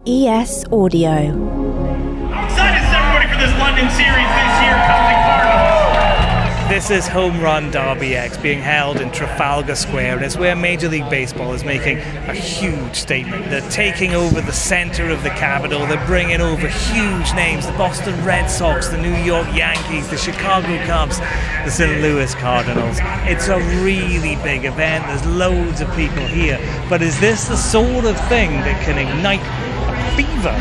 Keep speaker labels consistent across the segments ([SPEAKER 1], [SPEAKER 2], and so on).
[SPEAKER 1] ES Audio.
[SPEAKER 2] I'm excited to everybody for this London series this year, County Cardinals.
[SPEAKER 3] This is Home Run Derby X being held in Trafalgar Square, and it's where Major League Baseball is making a huge statement. They're taking over the center of the capital. They're bringing over huge names: the Boston Red Sox, the New York Yankees, the Chicago Cubs, the St. Louis Cardinals. It's a really big event. There's loads of people here. But is this the sort of thing that can ignite a fever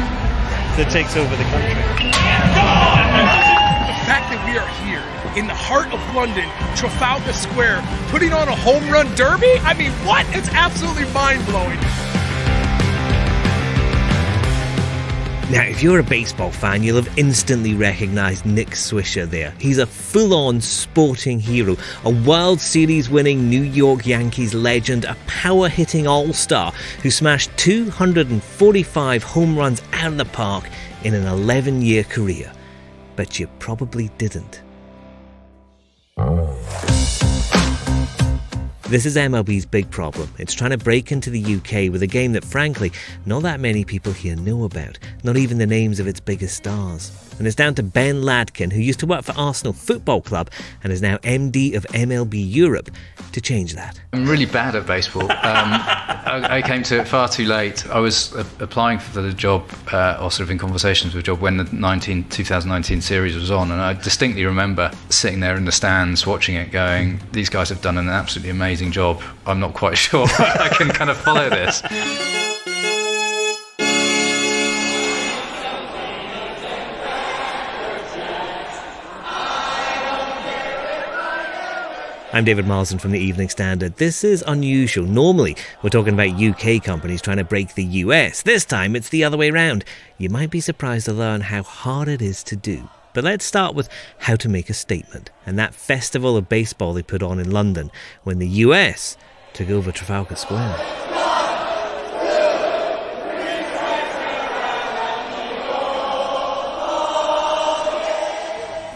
[SPEAKER 3] that takes over the country?
[SPEAKER 4] The fact that we are here in the heart of London, Trafalgar Square, putting on a home run derby? I mean, what? It's absolutely mind-blowing.
[SPEAKER 5] Now, if you're a baseball fan, you'll have instantly recognised Nick Swisher there. He's a full-on sporting hero, a World Series winning New York Yankees legend, a power-hitting all-star who smashed 245 home runs out of the park in an 11-year career. But you probably didn't. This is MLB's big problem. It's trying to break into the UK with a game that, frankly, not that many people here know about, not even the names of its biggest stars. And it's down to Ben Ladkin, who used to work for Arsenal Football Club and is now MD of MLB Europe, to change that.
[SPEAKER 6] I'm really bad at baseball. I came to it far too late. I was applying for the job, or sort of in conversations with the job, when the 2019 series was on, and I distinctly remember sitting there in the stands watching it going, these guys have done an absolutely amazing job. I'm not quite sure I can kind of follow this.
[SPEAKER 5] I'm David Marsden from the Evening Standard. This is unusual. Normally, we're talking about UK companies trying to break the US. This time, it's the other way around. You might be surprised to learn how hard it is to do. But let's start with how to make a statement, and that festival of baseball they put on in London when the US took over Trafalgar Square.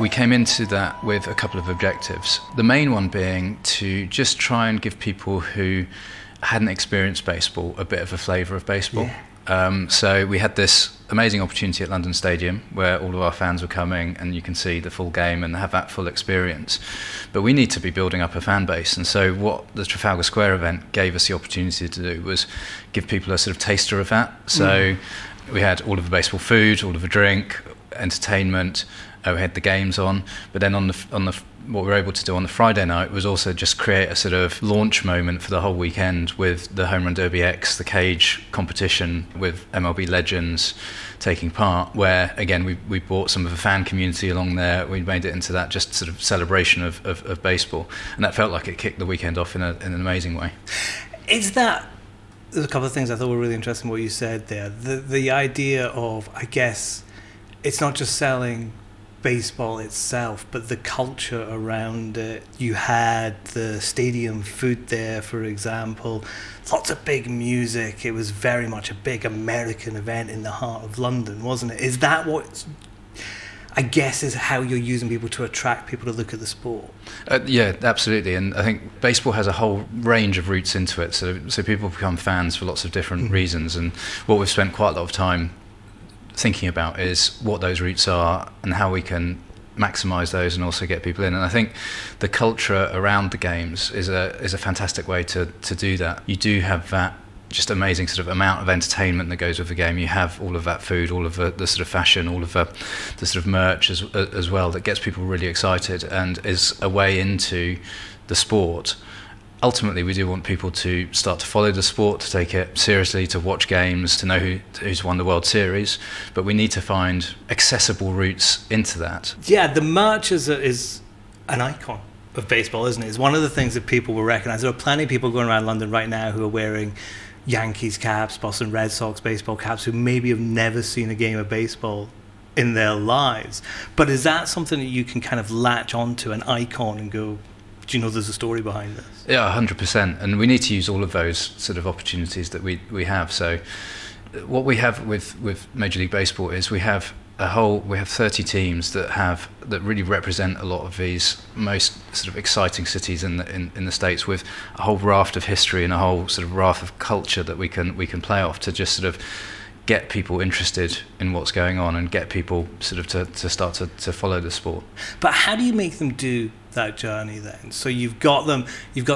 [SPEAKER 6] We came into that with a couple of objectives. The main one being to just try and give people who hadn't experienced baseball a bit of a flavour of baseball. Yeah. So we had this amazing opportunity at London Stadium where all of our fans were coming and you can see the full game and have that full experience. But we need to be building up a fan base, and so what the Trafalgar Square event gave us the opportunity to do was give people a sort of taster of that. So we had all of the baseball food, all of the drink, entertainment. We had the games on, but then on the what we were able to do on the Friday night was also just create a sort of launch moment for the whole weekend with the Home Run Derby X, the cage competition with MLB legends taking part, where again we brought some of the fan community along there. We made it into that just sort of celebration of baseball, and that felt like it kicked the weekend off in an amazing way.
[SPEAKER 3] There's a couple of things I thought were really interesting what you said there. The idea of, I guess, it's not just selling baseball itself, but the culture around it. You had the stadium food there, for example, lots of big music. It was very much a big American event in the heart of London, wasn't it? Is that what, I guess, is how you're using people to attract people to look at the sport?
[SPEAKER 6] Yeah, absolutely. And I think baseball has a whole range of routes into it. So people become fans for lots of different reasons. And what we've spent quite a lot of time thinking about is what those routes are and how we can maximise those and also get people in. And I think the culture around the games is a fantastic way to do that. You do have that just amazing sort of amount of entertainment that goes with the game. You have all of that food, all of the sort of fashion, all of the sort of merch as well that gets people really excited and is a way into the sport. Ultimately, we do want people to start to follow the sport, to take it seriously, to watch games, to know who's won the World Series. But we need to find accessible routes into that.
[SPEAKER 3] Yeah, the merch is an icon of baseball, isn't it? It's one of the things that people will recognise. There are plenty of people going around London right now who are wearing Yankees caps, Boston Red Sox baseball caps, who maybe have never seen a game of baseball in their lives. But is that something that you can kind of latch onto, an icon, and go, do you know there's a story behind this?
[SPEAKER 6] Yeah, 100%. And we need to use all of those sort of opportunities that we have. So what we have with Major League Baseball is we have 30 teams that really represent a lot of these most sort of exciting cities in the States, with a whole raft of history and a whole sort of raft of culture that we can play off to just sort of get people interested in what's going on and get people sort of to start to follow the sport.
[SPEAKER 3] But how do you make them do that journey then? So you've got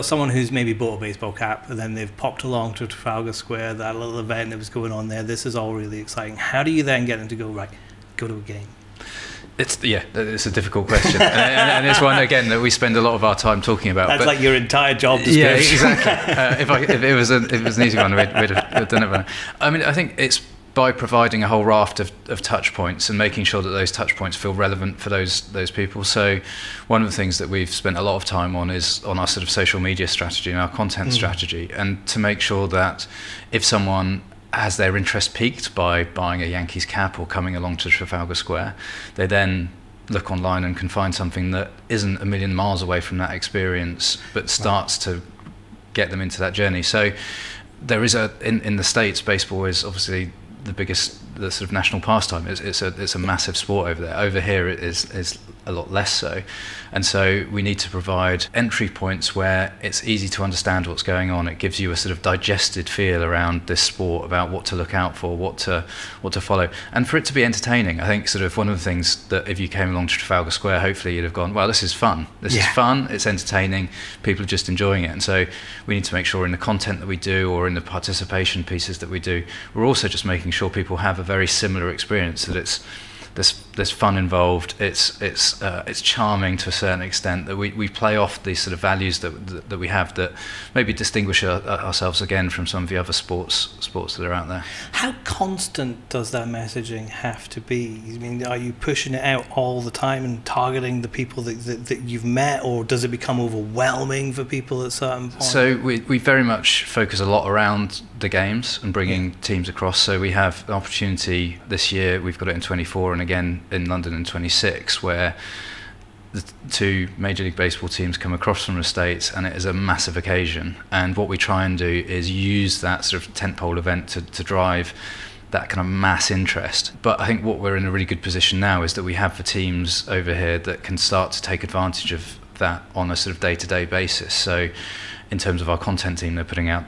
[SPEAKER 3] someone who's maybe bought a baseball cap and then they've popped along to Trafalgar Square, that little event that was going on there. This is all really exciting. How do you then get them to go to a game?
[SPEAKER 6] It's a difficult question, and it's one again that we spend a lot of our time talking about.
[SPEAKER 3] That's like your entire job description.
[SPEAKER 6] Yeah, exactly. If it was an easy one, we'd have done it. I mean, I think it's by providing a whole raft of touch points and making sure that those touch points feel relevant for those people. So one of the things that we've spent a lot of time on is on our sort of social media strategy and our content strategy, and to make sure that if someone has their interest piqued by buying a Yankees cap or coming along to Trafalgar Square, they then look online and can find something that isn't a million miles away from that experience, but starts to get them into that journey. So there is in the States, baseball is obviously the sort of national pastime. It's a massive sport over there. Over here it is a lot less so, and so we need to provide entry points where it's easy to understand what's going on. It gives you a sort of digested feel around this sport, about what to look out for, what to follow, and for it to be entertaining. I think sort of one of the things that if you came along to Trafalgar Square, hopefully you'd have gone, well, this is fun. This is fun. It's entertaining. People are just enjoying it, and so we need to make sure in the content that we do or in the participation pieces that we do, we're also just making sure people have a very similar experience, that there's fun involved, it's charming to a certain extent, that we play off these sort of values that we have that maybe distinguish ourselves again from some of the other sports that are out there.
[SPEAKER 3] How constant does that messaging have to be? I mean, are you pushing it out all the time and targeting the people that you've met, or does it become overwhelming for people at certain points?
[SPEAKER 6] So we very much focus a lot around the games and bringing teams across. So we have an opportunity this year, we've got it in 24 and again in London in 26, where the two Major League Baseball teams come across from the States, and it is a massive occasion. And what we try and do is use that sort of tentpole event to drive that kind of mass interest. But I think what we're in a really good position now is that we have the teams over here that can start to take advantage of that on a sort of day-to-day basis. So in terms of our content team, they're putting out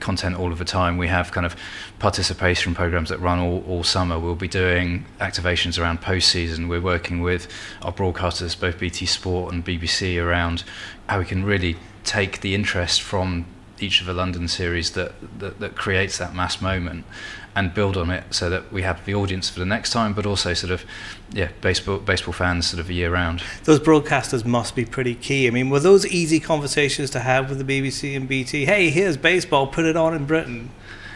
[SPEAKER 6] content all of the time. We have kind of participation programs that run all summer. We'll be doing activations around postseason. We're working with our broadcasters, both BT Sport and BBC, around how we can really take the interest from each of the London series that creates that mass moment and build on it, so that we have the audience for the next time, but also sort of baseball fans sort of year round.
[SPEAKER 3] Those broadcasters must be pretty key. I mean, were those easy conversations to have with the BBC and BT? Hey, here's baseball, put it on in Britain.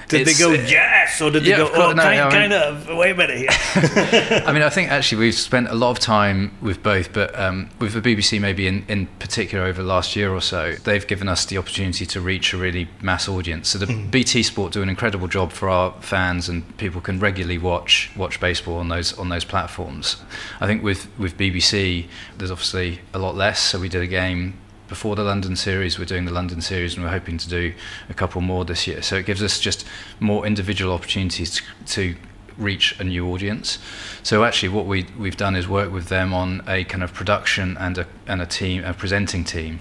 [SPEAKER 3] Did they go yes, or did they go kind of wait a minute here?
[SPEAKER 6] I mean, I think actually we've spent a lot of time with both, but with the BBC maybe in particular over the last year or so, they've given us the opportunity to reach a really mass audience. So the BT Sport do an incredible job for our fans, and people can regularly watch baseball on those platforms. I think with BBC, there's obviously a lot less. So we did a game before the London series, we're doing the London series, and we're hoping to do a couple more this year. So it gives us just more individual opportunities to reach a new audience. So actually what we've done is work with them on a kind of production and a presenting team,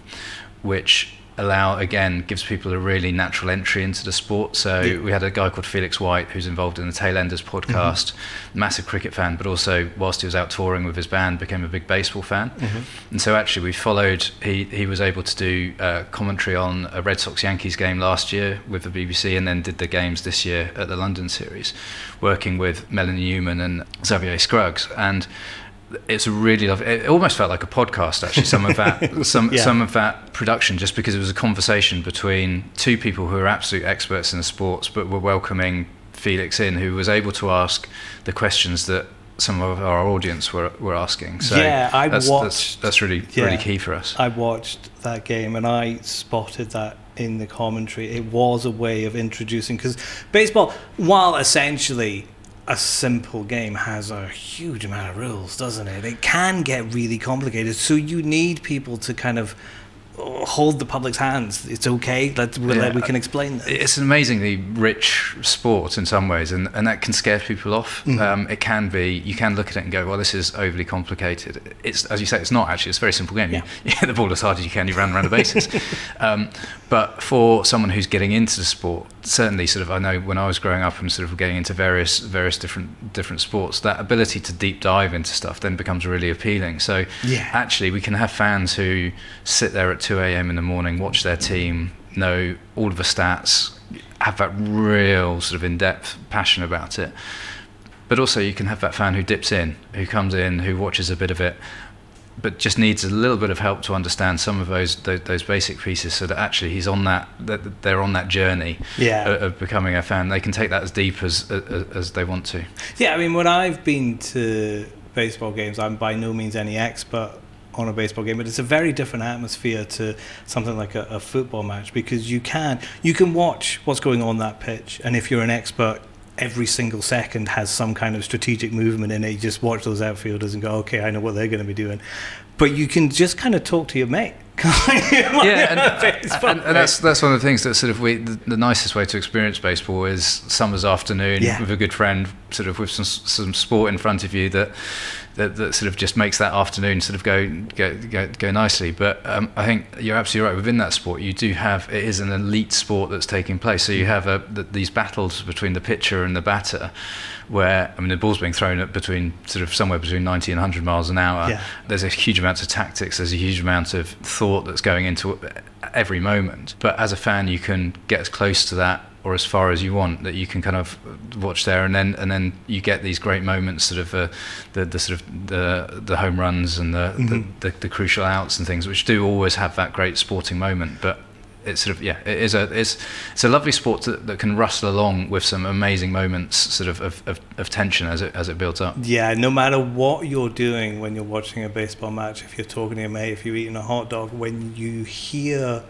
[SPEAKER 6] which gives people a really natural entry into the sport. So we had a guy called Felix White, who's involved in the Tailenders podcast, massive cricket fan, but also whilst he was out touring with his band, became a big baseball fan. And so actually we followed, he was able to do commentary on a Red Sox Yankees game last year with the BBC, and then did the games this year at the London series, working with Melanie Newman and Xavier Scruggs. And it's a really lovely, it almost felt like a podcast actually, some of that production, just because it was a conversation between two people who are absolute experts in the sports, but were welcoming Felix in, who was able to ask the questions that some of our audience were asking. So that's really key for us.
[SPEAKER 3] I watched that game and I spotted that in the commentary. It was a way of introducing, because baseball, while essentially a simple game, has a huge amount of rules, doesn't it? It can get really complicated, so you need people to kind of hold the public's hands. It's okay. We can explain that.
[SPEAKER 6] It's an amazingly rich sport in some ways, and that can scare people off. It can be. You can look at it and go, well, this is overly complicated. It's, as you say, it's not actually. It's a very simple game. You hit the ball as hard as you can. You run around the bases. But for someone who's getting into the sport, certainly, sort of, I know when I was growing up and sort of getting into various different sports, that ability to deep dive into stuff then becomes really appealing. So actually, we can have fans who sit there at 2 a.m. in the morning, watch their team, know all of the stats, have that real sort of in-depth passion about it. But also, you can have that fan who dips in, who comes in, who watches a bit of it, but just needs a little bit of help to understand some of those basic pieces, so that actually they're on that journey of becoming a fan. They can take that as deep as they want to.
[SPEAKER 3] Yeah, I mean, when I've been to baseball games, I'm by no means any expert on a baseball game, but it's a very different atmosphere to something like a football match, because you can watch what's going on that pitch, and if you're an expert, every single second has some kind of strategic movement in it. You just watch those outfielders and go, okay, I know what they're going to be doing. But you can just kind of talk to your mate.
[SPEAKER 6] And that's one of the things that sort of the nicest way to experience baseball is summer's afternoon with a good friend, sort of with some sport in front of you that sort of just makes that afternoon sort of go nicely. But I think you're absolutely right. Within that sport, you do have, it is an elite sport that's taking place. So you have these battles between the pitcher and the batter, where, I mean, the ball's being thrown at somewhere between 90 and 100 miles an hour. There's a huge amount of tactics. There's a huge amount of thought that's going into every moment. But as a fan, you can get as close to that or as far as you want, that you can kind of watch there, and then you get these great moments, sort of the home runs and the crucial outs and things, which do always have that great sporting moment. But it's sort of it's a lovely sport that can rustle along with some amazing moments, sort of tension as it builds up. Yeah,
[SPEAKER 3] no matter what you're doing when you're watching a baseball match, if you're talking to your mate, if you're eating a hot dog, when you hear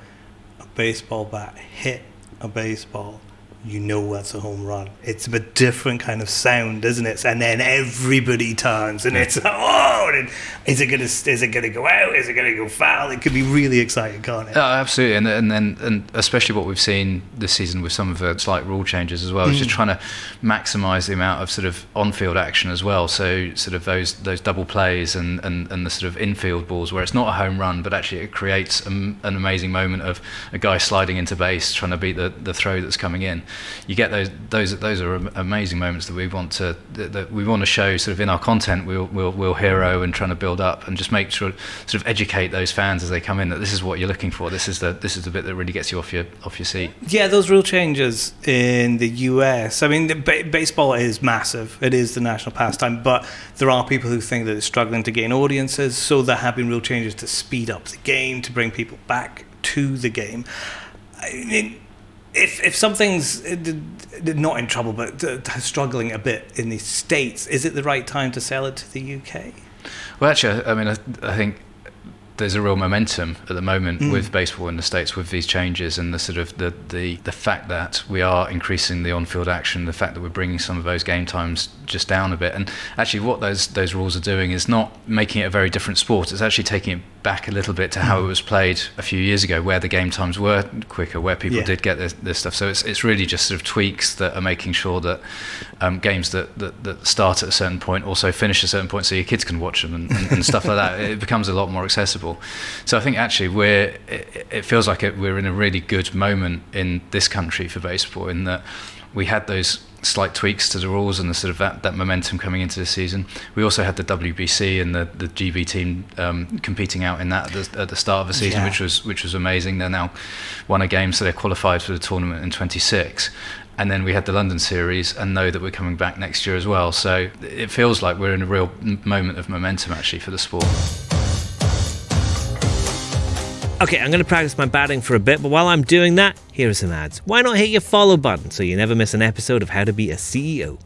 [SPEAKER 3] a baseball bat hit a baseball, you know that's a home run. It's a different kind of sound, isn't it? And then everybody turns, and it's and is it gonna go out? Is it gonna go foul? It could be really exciting, can't it?
[SPEAKER 6] Oh, absolutely, and especially what we've seen this season with some of the slight rule changes as well, is just trying to maximise the amount of sort of on-field action as well. So sort of those double plays and the sort of infield balls where it's not a home run, but actually it creates an amazing moment of a guy sliding into base trying to beat the throw that's coming in. You get those are amazing moments that we want to show sort of in our content. We'll hero and trying to build up and just make sure, sort of educate those fans as they come in, that this is what you're looking for. This is the bit that really gets you off your seat.
[SPEAKER 3] Yeah, those rule changes in the US. I mean, baseball is massive. It is the national pastime, but there are people who think that it's struggling to gain audiences. So there have been rule changes to speed up the game, to bring people back to the game. I mean, if something's not in trouble but struggling a bit in the States, is it the right time to sell it to the UK?
[SPEAKER 6] Well, actually, I mean, I think there's a real momentum at the moment with baseball in the States with these changes, and the sort of the fact that we are increasing the on-field action, the fact that we're bringing some of those game times just down a bit. And actually what those rules are doing is not making it a very different sport. It's actually taking it back a little bit to how it was played a few years ago, where the game times were quicker, where people did get this stuff. So it's really just sort of tweaks that are making sure that games that start at a certain point also finish at a certain point, so your kids can watch them and stuff like that. It becomes a lot more accessible. So I think actually it feels like we're in a really good moment in this country for baseball, in that we had those slight tweaks to the rules and the sort of that momentum coming into the season. We also had the WBC and the GB team competing out in that at the start of the season, which was amazing. They now won a game, so they're qualified for the tournament in 26. And then we had the London series, and know that we're coming back next year as well. So it feels like we're in a real moment of momentum actually for the sport.
[SPEAKER 5] Okay, I'm going to practice my batting for a bit, but while I'm doing that, here are some ads. Why not hit your follow button so you never miss an episode of How to Be a CEO?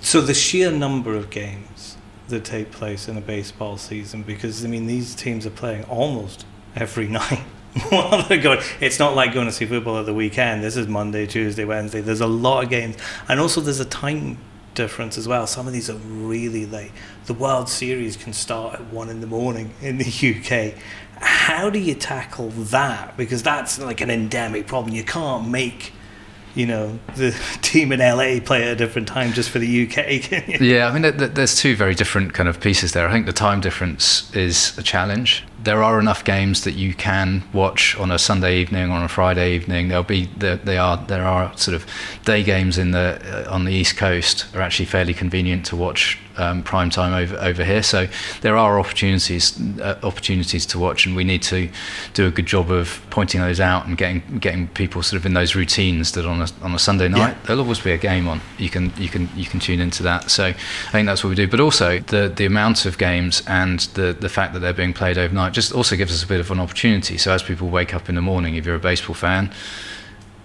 [SPEAKER 3] So the sheer number of games that take place in a baseball season, because I mean these teams are playing almost every night. While they're going, it's not like going to see football at the weekend. This is Monday, Tuesday, Wednesday. There's a lot of games, and also there's a time difference as well. Some of these are really late. The World Series can start at 1 a.m. in the UK. How do you tackle that? Because that's like an endemic problem. You can't make, you know, the team in LA play at a different time just for the UK, can you?
[SPEAKER 6] Yeah, I mean, there's two very different kind of pieces there. I think the time difference is a challenge. There are enough games that you can watch on a Sunday evening or on a Friday evening. There are sort of day games on the East Coast are actually fairly convenient to watch prime time over here. So there are opportunities to watch, and we need to do a good job of pointing those out and getting people sort of in those routines that on a Sunday night there'll always be a game on. You can tune into that. So I think that's what we do. But also the amount of games and the fact that they're being played overnight just also gives us a bit of an opportunity. So as people wake up in the morning, if you're a baseball fan,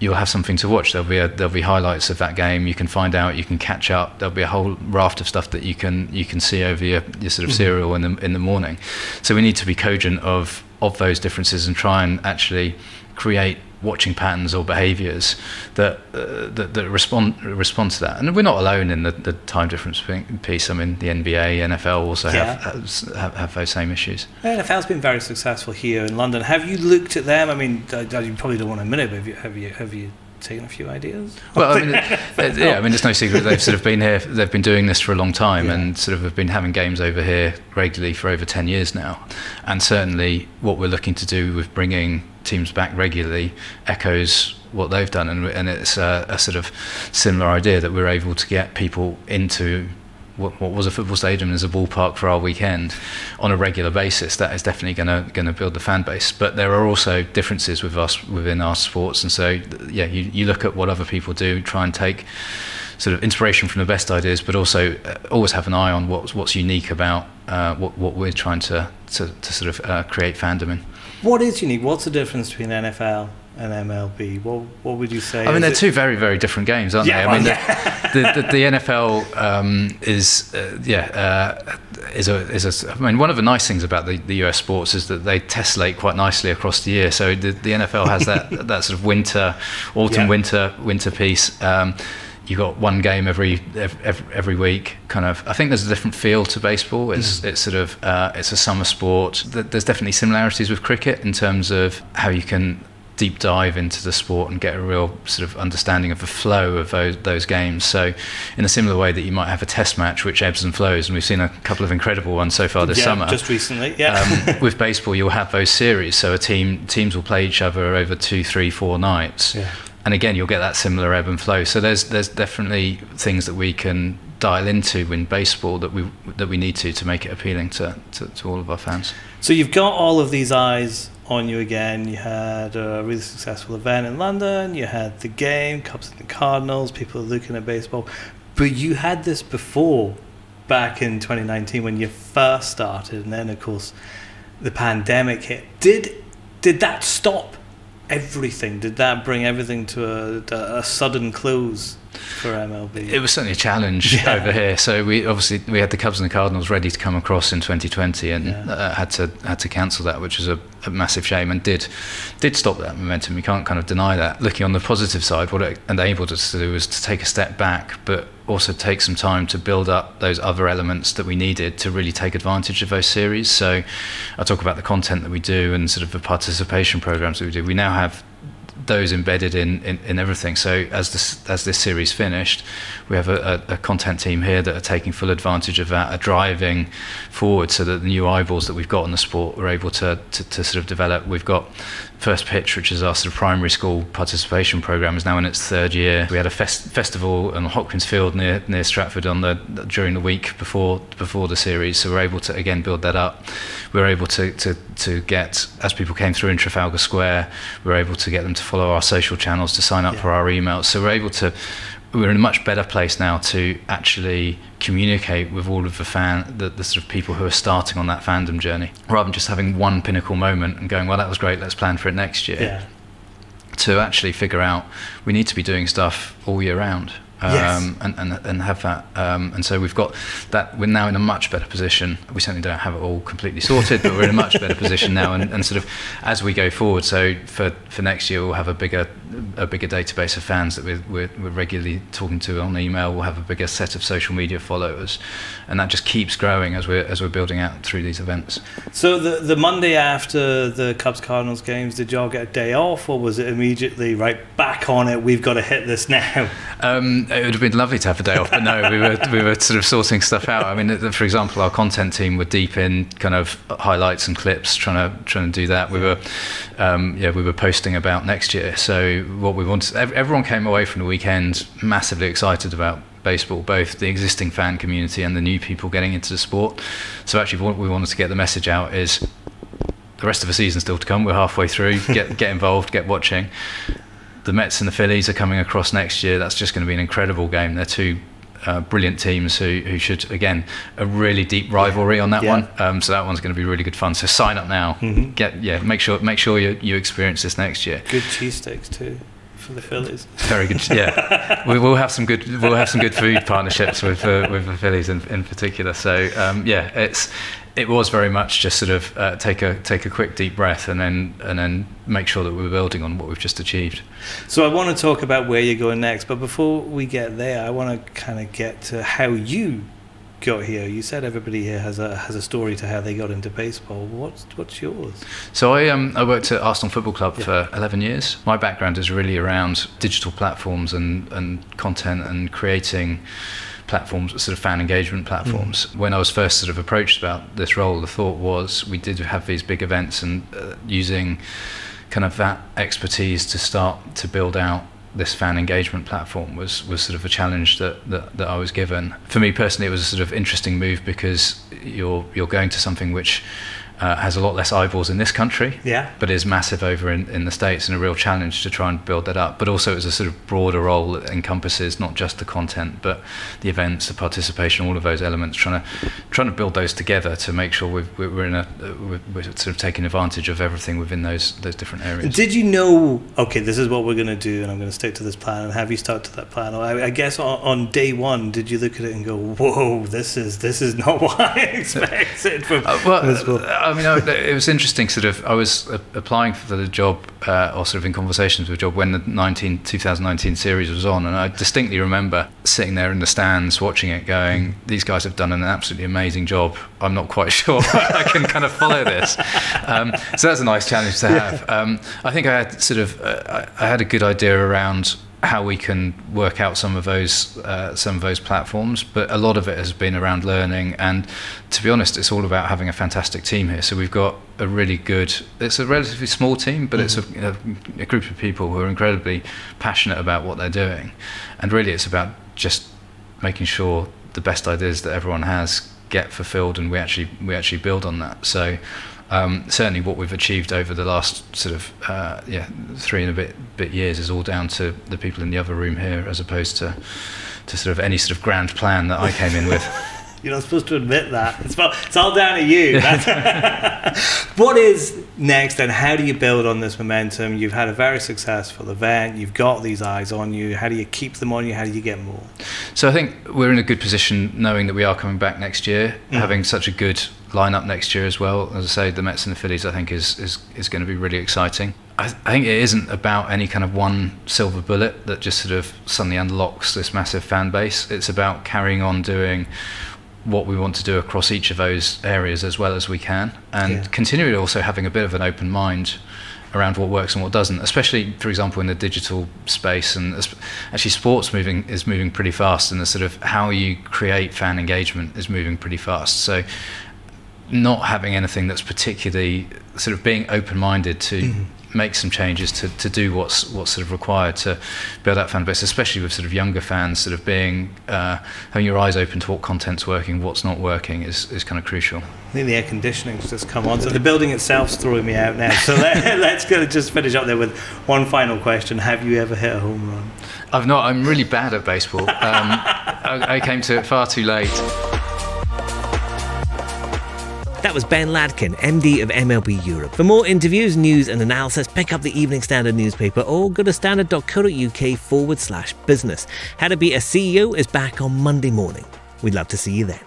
[SPEAKER 6] you'll have something to watch. There'll be highlights of that game. You can find out. You can catch up. There'll be a whole raft of stuff that you can see over your sort of serial in the morning. So we need to be cogent of those differences and try and actually create watching patterns or behaviours that respond to that. And we're not alone in the time difference piece. I mean, the NBA, NFL also have those same issues.
[SPEAKER 3] NFL's been very successful here in London. Have you looked at them? I mean, you probably don't want to admit it, but have you taken a few ideas?
[SPEAKER 6] Well, I mean, it's no secret they've sort of been here. They've been doing this for a long time, and sort of have been having games over here regularly for over 10 years now. And certainly, what we're looking to do with bringing teams back regularly echoes what they've done, and it's a sort of similar idea that we're able to get people into what was a football stadium as a ballpark for our weekend on a regular basis. That is definitely going to build the fan base. But there are also differences within our sports, and so you look at what other people do, try and take sort of inspiration from the best ideas, but also always have an eye on what's unique about what we're trying to sort of create fandom in.
[SPEAKER 3] What is unique? What's the difference between NFL and MLB? What would you say?
[SPEAKER 6] I mean, they're two very, very different games, aren't they? I mean, the NFL I mean, one of the nice things about the US sports is that they tessellate quite nicely across the year. So the NFL has that sort of autumn, winter piece. You got one game every week. Kind of, I think there's a different feel to baseball. It's sort of it's a summer sport. There's definitely similarities with cricket in terms of how you can deep dive into the sport and get a real sort of understanding of the flow of those games. So in a similar way that you might have a test match which ebbs and flows, and we've seen a couple of incredible ones so far this summer.
[SPEAKER 3] Just recently,
[SPEAKER 6] with baseball, you'll have those series. So teams will play each other over 2, 3, 4 nights. Yeah. And again, you'll get that similar ebb and flow. So there's definitely things that we can dial into in baseball that we need to make it appealing to all of our fans.
[SPEAKER 3] So you've got all of these eyes on you again. You had a really successful event in London. You had the game, Cubs and the Cardinals. People are looking at baseball. But you had this before, back in 2019 when you first started, and then of course the pandemic hit. Did that stop everything? Did that bring everything to a sudden close for MLB?
[SPEAKER 6] It was certainly a challenge over here. So we had the Cubs and the Cardinals ready to come across in 2020, and had to cancel that, which was a massive shame, and did stop that momentum. You can't kind of deny that. Looking on the positive side, what it enabled us to do was to take a step back, but also take some time to build up those other elements that we needed to really take advantage of those series. So I talk about the content that we do and sort of the participation programs that we do. We now have those embedded in everything. So as this series finished, we have a content team here that are taking full advantage of that, are driving forward so that the new eyeballs that we've got in the sport we're able to sort of develop. We've got First Pitch, which is our sort of primary school participation program, is now in its third year. We had a festival on Hopkins Field near Stratford during the week before the series, so we're able to again build that up. We were able to get, as people came through in Trafalgar Square, we were able to get them to follow our social channels, to sign up for our emails. So we're in a much better place now to actually communicate with all of the sort of people who are starting on that fandom journey, rather than just having one pinnacle moment and going, well, that was great, let's plan for it next year. Yeah. To actually figure out we need to be doing stuff all year round. And have that, and so we've got that. We're now in a much better position. We certainly don't have it all completely sorted, but we're in a much better position now. And sort of as we go forward, so for next year we'll have a bigger a bigger database of fans that we're regularly talking to on email. We'll have a bigger set of social media followers, and that just keeps growing as we're building out through these events.
[SPEAKER 3] So the Monday after the Cubs Cardinals games, did y'all get a day off, or was it immediately right back on it? We've got to hit this now.
[SPEAKER 6] It would have been lovely to have a day off, but no, we were sort of sorting stuff out. I mean, for example, our content team were deep in kind of highlights and clips, trying to do that. We were posting about next year. So what we wanted, everyone came away from the weekend massively excited about baseball, both the existing fan community and the new people getting into the sport. So actually, what we wanted to get the message out is the rest of the season's still to come. We're halfway through. Get involved, get watching. The Mets and the Phillies are coming across next year. That's just going to be an incredible game. They're two brilliant teams who should, again, a really deep rivalry on that one. So that one's going to be really good fun. So sign up now. Make sure you experience this next year.
[SPEAKER 3] Good cheesesteaks too for the Phillies.
[SPEAKER 6] Very good. Yeah, we'll have some good food partnerships with the Phillies in particular. So it was very much just sort of take a quick deep breath and then make sure that we're building on what we've just achieved.
[SPEAKER 3] So I want to talk about where you're going next, but before we get there, I want to kind of get to how you got here. You said everybody here has a story to how they got into baseball. What's yours?
[SPEAKER 6] So I worked at Arsenal Football Club for 11 years. My background is really around digital platforms and content and creating platforms, sort of fan engagement platforms. When I was first sort of approached about this role, the thought was we did have these big events, and using kind of that expertise to start to build out this fan engagement platform was sort of a challenge that I was given. For me personally, it was a sort of interesting move because you're going to something which has a lot less eyeballs in this country, but is massive over in the States, and a real challenge to try and build that up. But also it's a sort of broader role that encompasses not just the content, but the events, the participation, all of those elements, trying to build those together to make sure we're sort of taking advantage of everything within those different areas. Did
[SPEAKER 3] you know, okay, this is what we're going to do, and I'm going to stick to this plan, and have you stuck to that plan? I guess on day one, did you look at it and go, whoa, this is not what I expected from this?
[SPEAKER 6] I mean, it was interesting. Sort of, I was applying for the job, or sort of in conversations with the job when the 2019 series was on, and I distinctly remember sitting there in the stands watching it, going, "These guys have done an absolutely amazing job. I'm not quite sure I can kind of follow this." So that's a nice challenge to have. I think I had a good idea around how we can work out some of those platforms, but a lot of it has been around learning, and to be honest, it's all about having a fantastic team here. So we've got a really good, it's a relatively small team, but it's a group of people who are incredibly passionate about what they're doing, and really it's about just making sure the best ideas that everyone has get fulfilled, and we actually build on that. So certainly what we've achieved over the last sort of 3 and a bit years is all down to the people in the other room here, as opposed to sort of any sort of grand plan that I came in with.
[SPEAKER 3] You're not supposed to admit that. It's all down to you. What is next, and how do you build on this momentum? You've had a very successful event. You've got these eyes on you. How do you keep them on you? How do you get more?
[SPEAKER 6] So I think we're in a good position knowing that we are coming back next year, having such a good lineup next year as well. As I say, the Mets and the Phillies I think is going to be really exciting. I think it isn't about any kind of one silver bullet that just sort of suddenly unlocks this massive fan base. It's about carrying on doing what we want to do across each of those areas as well as we can, and continually also having a bit of an open mind around what works and what doesn't, especially, for example, in the digital space. And actually sports is moving pretty fast, and the sort of how you create fan engagement is moving pretty fast. So not having anything that's particularly sort of being open-minded to make some changes to do what's sort of required to build that fan base, especially with sort of younger fans, sort of being having your eyes open to what content's working, what's not working is kind of crucial.
[SPEAKER 3] I think the air conditioning's just come on, so the building itself's throwing me out now. So let's go just finish up there with one final question. Have you ever hit a home run?
[SPEAKER 6] I've not. I'm really bad at baseball. I came to it far too late.
[SPEAKER 5] That was Ben Ladkin, MD of MLB Europe. For more interviews, news and analysis, pick up the Evening Standard newspaper or go to standard.co.uk/business. How to Be a CEO is back on Monday morning. We'd love to see you then.